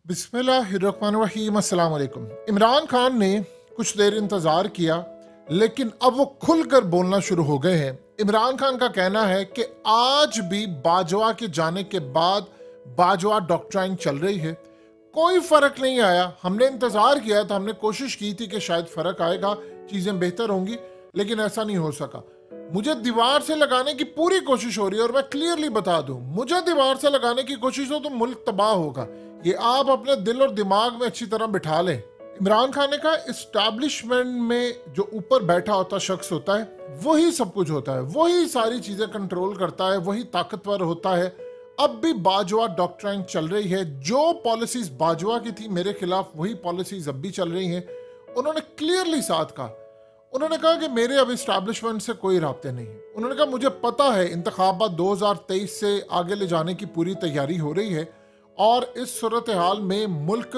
बिस्मिल्लाहिर्रहमानिर्रहीम। अस्सलाम वालेकुम। इमरान खान ने कुछ देर इंतज़ार किया, लेकिन अब वो खुलकर बोलना शुरू हो गए हैं। इमरान खान का कहना है कि आज भी बाजवा के जाने के बाद बाजवा डॉक्ट्राइन चल रही है, कोई फ़र्क नहीं आया। हमने इंतज़ार किया था, हमने कोशिश की थी कि शायद फ़र्क आएगा, चीज़ें बेहतर होंगी, लेकिन ऐसा नहीं हो सका। मुझे दीवार से लगाने की पूरी कोशिश हो रही है, और मैं क्लियरली बता दूं, मुझे दीवार से लगाने की कोशिश हो तो मुल्क तबाह होगा। ये आप अपने दिल और दिमाग में अच्छी तरह बिठा लें। इमरान खान ने कहा, इस्टेब्लिशमेंट में जो ऊपर बैठा होता शख्स होता है, वही सब कुछ होता है, वही सारी चीजें कंट्रोल करता है, वही ताकतवर होता है। अब भी बाजवा डॉक्ट्राइन चल रही है। जो पॉलिसीज बाजवा की थी मेरे खिलाफ, वही पॉलिसीज अब भी चल रही हैं। उन्होंने क्लियरली साथ कहा, उन्होंने कहा कि मेरे अब इस्टेब्लिशमेंट से कोई राब्ते नहीं है। उन्होंने कहा, मुझे पता है इंतखाबात 2023 से आगे ले जाने की पूरी तैयारी हो रही है, और इस सूरत हाल में मुल्क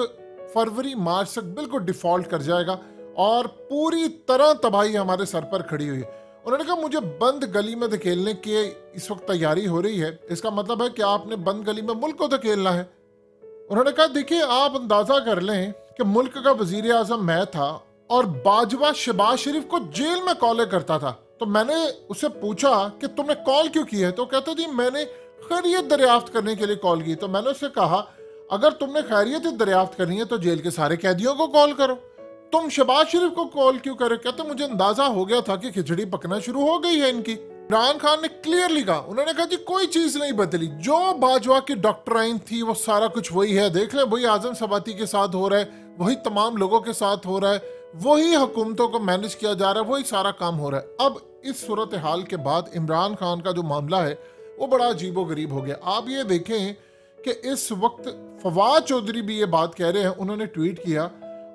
फरवरी मार्च तक बिल्कुल डिफॉल्ट कर जाएगा और पूरी तरह तबाही हमारे सर पर खड़ी हुई है। उन्होंने कहा, मुझे बंद गली में धकेलने की इस वक्त तैयारी हो रही है। इसका मतलब है कि आपने बंद गली में मुल्क को धकेलना है। उन्होंने कहा, देखिए, आप अंदाजा कर लें कि मुल्क का वजीर आजम मैं था और बाजवा शहबाज शरीफ को जेल में कॉलें करता था। तो मैंने उससे पूछा कि तुमने कॉल क्यों की है, तो कहता जी मैंने खैरियत दरियाफ्त करने के लिए कॉल की। तो मैंने उससे कहा, अगर तुमने खैरियत दरियाफ्त करनी है तो जेल के सारे कैदियों को कॉल करो, तुम शहबाज शरीफ को कॉल क्यों करे। कहते मुझे अंदाजा हो गया था कि खिचड़ी पकना शुरू हो गई है इनकी। इमरान खान ने क्लियरली कहा, उन्होंने कहा जी कोई चीज नहीं बदली, जो बाजवा की डॉक्ट्राइन थी वो सारा कुछ वही है। देख लें, वही आजम सबाती के साथ हो रहा है, वही तमाम लोगों के साथ हो रहा है, वही हुकूमतों को मैनेज किया जा रहा है, वही सारा काम हो रहा है। अब इस सूरत हाल के बाद इमरान खान का जो मामला है वो बड़ा अजीबो गरीब हो गया। आप ये देखें कि इस वक्त फवाद चौधरी भी ये बात कह रहे हैं। उन्होंने ट्वीट किया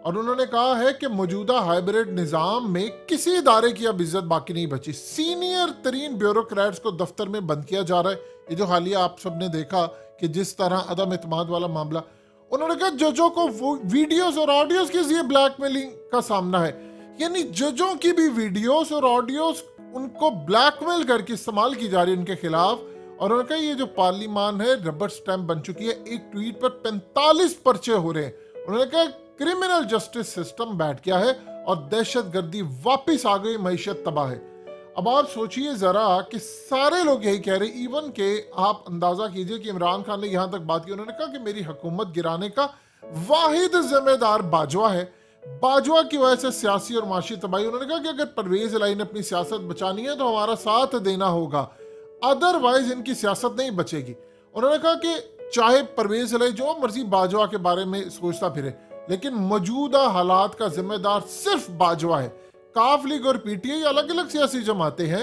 और उन्होंने कहा है कि मौजूदा हाइब्रिड निज़ाम में किसी इदारे की अब इज्जत बाकी नहीं बची। सीनियर तरीन ब्यूरोक्रेट्स को दफ्तर में बंद किया जा रहा है। ये जो हालिया आप सब ने देखा कि जिस तरह अदम इत्मीनान वाला मामला, उन्होंने कहा जजों को वीडियोस और ऑडियोस के जरिए ब्लैकमेलिंग का सामना है। यानी जजों की भी वीडियोस और ऑडियोस उनको ब्लैकमेल करके इस्तेमाल की जा रही है उनके खिलाफ। और उन्होंने कहा, ये जो पार्लिमान है रबर स्टैंप बन चुकी है। एक ट्वीट पर 45 पर्चे हो रहे हैं। उन्होंने कहा, क्रिमिनल जस्टिस सिस्टम बैठ गया है और दहशतगर्दी वापिस आ गई, मईशत तबाह है। अब आप सोचिए जरा कि सारे लोग यही कह रहे हैं। इवन के आप अंदाजा कीजिए कि इमरान खान ने यहां तक बात की, उन्होंने कहा कि मेरी हुकूमत गिराने का वाहिद जिम्मेदार बाजवा है, बाजवा की वजह से सियासी और माशी तबाही। उन्होंने कहा कि अगर परवेज इलाही ने अपनी सियासत बचानी है तो हमारा साथ देना होगा, अदरवाइज इनकी सियासत नहीं बचेगी। उन्होंने कहा कि चाहे परवेज इलाही जो मर्जी बाजवा के बारे में सोचता फिरे, लेकिन मौजूदा हालात का जिम्मेदार सिर्फ बाजवा है। काफ लीग और पीटीआई अलग अलग सियासी जमातें हैं।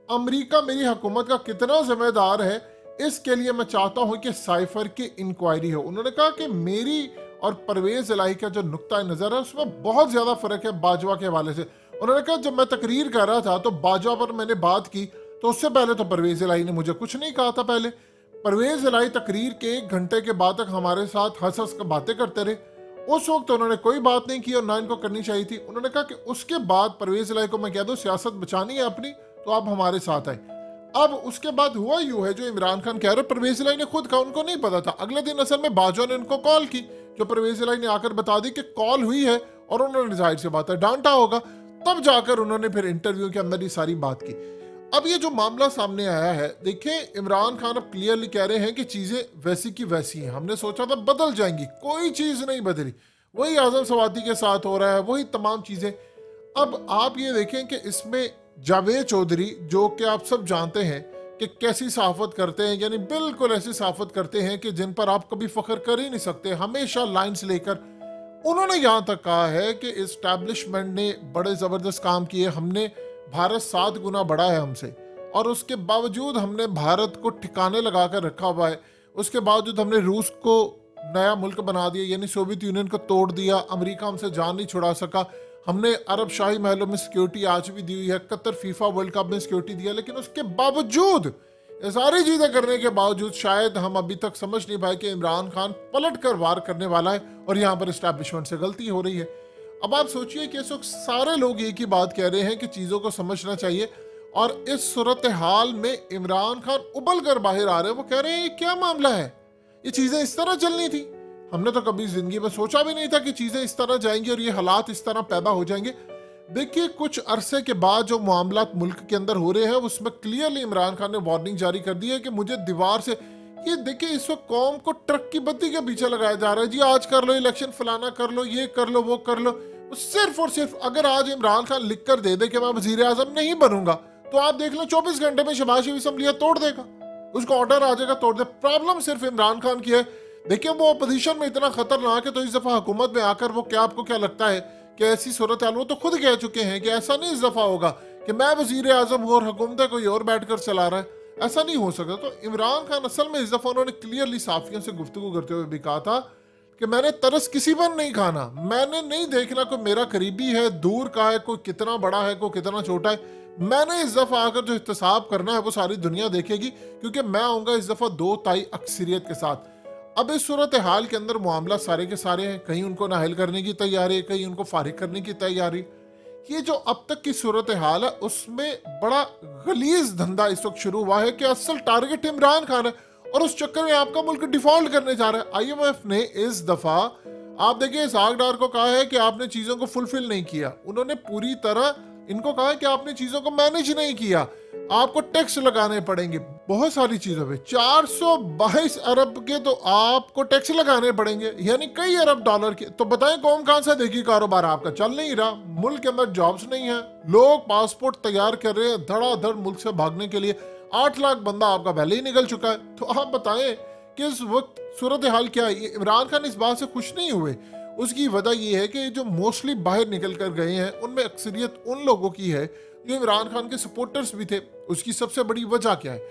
अमेरिका मेरी हुकूमत का कितना जिम्मेदार है, इसके लिए मैं चाहता हूं कि साइफर की इंक्वायरी हो। उन्होंने कहा कि मेरी और परवेज इलाही का जो नुक्ता नजर है उसमें बहुत ज्यादा फर्क है बाजवा के हवाले से। उन्होंने कहा, जब मैं तकरीर कर रहा था तो बाजवा पर मैंने बात की, तो उससे पहले तो परवेज इलाही ने मुझे कुछ नहीं कहा था। पहले परवेज इलाही तकरीर के 1 घंटे के बाद तक हमारे साथ हंस हंस कर बातें करते रहे। उस वक्त तो उन्होंने कोई बात नहीं की और ना इनको करनी चाहिए थी। उन्होंने कहा कि उसके बाद परवेज इलाही को मैं कह दूं सियासत बचानी है अपनी, तो आप हमारे साथ आए। अब उसके बाद हुआ यूं है, जो इमरान खान कह रहे, परवेज इलाही ने खुद कहा उनको नहीं पता था। अगले दिन असल में बाजवा ने उनको कॉल की, जो परवेज इलाही ने आकर बता दी कि कॉल हुई है, और उन्होंने जाहिर सी बात है डांटा होगा। तब जाकर उन्होंने फिर इंटरव्यू के अंदर ये सारी बात की। अब ये जो मामला सामने आया है, देखें, इमरान खान अब क्लियरली कह रहे हैं कि चीजें वैसी की वैसी हैं। हमने सोचा था बदल जाएंगी, कोई चीज नहीं बदली, वही आजम सवाती के साथ हो रहा है, वही तमाम चीजें। अब आप ये देखें कि इसमें जावेद चौधरी, जो कि आप सब जानते हैं कि कैसी सहाफत करते हैं, यानी बिल्कुल ऐसी सहाफत करते हैं कि जिन पर आप कभी फख्र कर ही नहीं सकते, हमेशा लाइंस लेकर, उन्होंने यहां तक कहा है कि इस्टेब्लिशमेंट ने बड़े जबरदस्त काम किए, हमने भारत 7 गुना बड़ा है हमसे, और उसके बावजूद हमने भारत को ठिकाने लगा कर रखा हुआ है। उसके बावजूद हमने रूस को नया मुल्क बना दिया, यानी सोवियत यूनियन को तोड़ दिया, अमेरिका हमसे जान नहीं छुड़ा सका। हमने अरब शाही महलों में सिक्योरिटी आज भी दी हुई है, कतर फीफा वर्ल्ड कप में सिक्योरिटी दिया, लेकिन उसके बावजूद, ये सारी चीजें करने के बावजूद, शायद हम अभी तक समझ नहीं पाए कि इमरान खान पलट कर वार करने वाला है और यहाँ पर इस्टेब्लिशमेंट से गलती हो रही है। अब आप सोचिए कि इस वक्त सारे लोग एक ही बात कह रहे हैं कि चीजों को समझना चाहिए, और इस सूरत हाल में इमरान खान उबल कर बाहर आ रहे हैं। वो कह रहे हैं ये क्या मामला है, ये चीजें इस तरह चलनी थी, हमने तो कभी जिंदगी में सोचा भी नहीं था कि चीजें इस तरह जाएंगी और ये हालात इस तरह पैदा हो जाएंगे। देखिए, कुछ अरसे के बाद जो मामलात मुल्क के अंदर हो रहे हैं उसमें क्लियरली इमरान खान ने वार्निंग जारी कर दी है कि मुझे दीवार से, ये देखिए इस वक्त कौम को ट्रक की बत्ती के पीछे लगाया जा रहा है। जी आज कर लो इलेक्शन, फलाना कर लो, ये कर लो, वो कर लो। सिर्फ और सिर्फ अगर आज इमरान खान लिख कर दे दे कि मैं वजीर आजम नहीं बनूंगा, तो आप देख लो 24 घंटे में शहबाज शरीफ असम्बलियां तोड़ देगा, उसको ऑर्डर आ जाएगा तोड़ दे। प्रॉब्लम सिर्फ इमरान खान की है। देखिए वो अपोजिशन में इतना खतरनाक है, तो इस दफा हुकूमत में आकर वो क्या, आपको क्या लगता है कि ऐसी सूरत हाल, वो तो खुद कह चुके हैं कि ऐसा नहीं इस दफा होगा कि मैं वजीर आजम हूँ और हुकूमत कोई और बैठकर चला रहा है, ऐसा नहीं हो सकता। तो इमरान खान असल में इस दफा उन्होंने क्लियरली साफियों से गुफ्तगू करते हुए भी कहा था कि मैंने तरस किसी पर नहीं खाना, मैंने नहीं देखना कोई मेरा करीबी है, दूर का है, कोई कितना बड़ा है, कोई कितना छोटा है। मैंने इस दफा आकर जो इहतसाब करना है वो सारी दुनिया देखेगी, क्योंकि मैं आऊंगा इस दफा 2 तिहाई अक्सरियत के साथ। अब इस सूरत हाल के अंदर मामला सारे के सारे हैं, कहीं उनको नाहल करने की तैयारी, कहीं उनको फारिग करने की तैयारी। ये जो अब तक की सूरत हाल है उसमें बड़ा गलीज धंधा इस वक्त शुरू हुआ है कि असल टारगेट इमरान खान है और उस चक्कर में आपका मुल्क डिफॉल्ट करने जा रहा है। IMF ने इस दफा, आप देखिए, इसहाक डार को कहा है कि आपने चीजों को फुलफिल नहीं किया। उन्होंने पूरी तरह इनको कहा है कि आपने चीजों को मैनेज नहीं किया, आपको टैक्स लगाने पड़ेंगे बहुत सारी चीजों पे। 422 अरब के तो आपको टैक्स लगाने पड़ेंगे, यानी कई अरब डॉलर के। तो बताएं कौन कौन सा देखिए कारोबार आपका चल नहीं रहा, मुल्क के अंदर जॉब्स नहीं है, लोग पासपोर्ट तैयार कर रहे हैं धड़ाधड़ मुल्क से भागने के लिए। 8 लाख बंदा आपका पहले ही निकल चुका है। तो आप बताएं कि इस वक्त सूरत हाल क्या है। इमरान खान इस बात से खुश नहीं हुए। उसकी वजह यह है कि जो मोस्टली बाहर निकल कर गए हैं उनमें अक्सरियत उन लोगों की है जो इमरान खान के सपोर्टर्स भी थे। उसकी सबसे बड़ी वजह क्या है?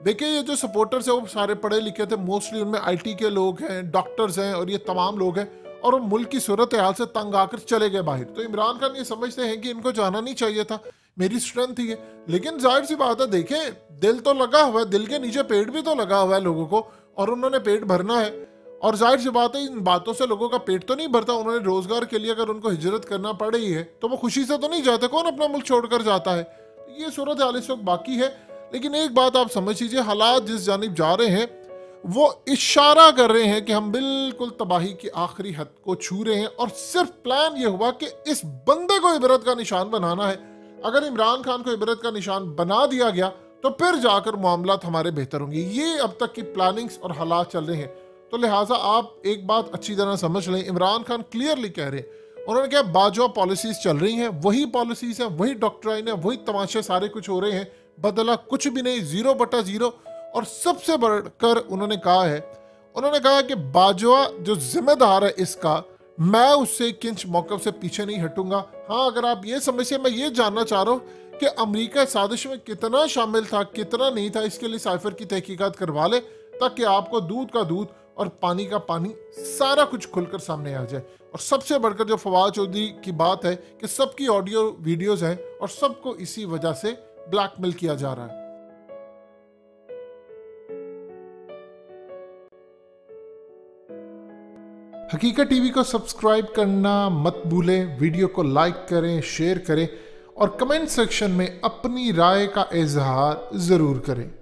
देखिए, ये जो सपोर्टर्स हैं वो सारे पढ़े लिखे थे, मोस्टली उनमें IT के लोग हैं, डॉक्टर्स हैं और ये तमाम लोग हैं, और वो मुल्क की सूरत हाल से तंग आकर चले गए बाहर। तो इमरान खान ये समझते हैं कि इनको जाना नहीं चाहिए था, मेरी स्ट्रेंथ ही है। लेकिन जाहिर सी बात है, देखें दिल तो लगा हुआ है, दिल के नीचे पेट भी तो लगा हुआ है लोगों को, और उन्होंने पेट भरना है। और जाहिर सी बात है इन बातों से लोगों का पेट तो नहीं भरता। उन्होंने रोजगार के लिए अगर उनको हिजरत करना पड़ रही है तो वो खुशी से तो नहीं जाते, कौन अपना मुल्क छोड़कर जाता है। ये सूरत हाल इस वक्त बाकी है। लेकिन एक बात आप समझ लीजिए, हालात जिस जानिब जा रहे हैं वो इशारा कर रहे हैं कि हम बिल्कुल तबाही की आखिरी हद को छू रहे हैं, और सिर्फ प्लान ये हुआ कि इस बंदे को इबरत का निशान बनाना है। अगर इमरान खान को इबरत का निशान बना दिया गया तो फिर जाकर मामलात हमारे बेहतर होंगे। ये अब तक की प्लानिंग्स और हालात चल रहे हैं। तो लिहाजा आप एक बात अच्छी तरह समझ लें, इमरान खान क्लियरली कह रहे हैं, उन्होंने कहा बाजवा पॉलिसीज चल रही हैं, वही पॉलिसीज हैं, वही डॉक्ट्राइन है, वही तमाशे सारे कुछ हो रहे हैं, बदला कुछ भी नहीं, 0/0। और सबसे बढ़कर उन्होंने कहा कि बाजवा जो जिम्मेदार है इसका, मैं उससे किंच मौकफ से पीछे नहीं हटूंगा। हाँ, अगर आप ये समझिए, मैं ये जानना चाह रहा हूँ कि अमेरिका साजिश में कितना शामिल था, कितना नहीं था, इसके लिए साइफर की तहकीकात करवा ले, ताकि आपको दूध का दूध और पानी का पानी सारा कुछ खुलकर सामने आ जाए। और सबसे बढ़कर जो फवाद चौधरी की बात है कि सबकी ऑडियो वीडियोस हैं और सबको इसी वजह से ब्लैकमेल किया जा रहा है। हकीकत टीवी को सब्सक्राइब करना मत भूलें, वीडियो को लाइक करें, शेयर करें और कमेंट सेक्शन में अपनी राय का इजहार जरूर करें।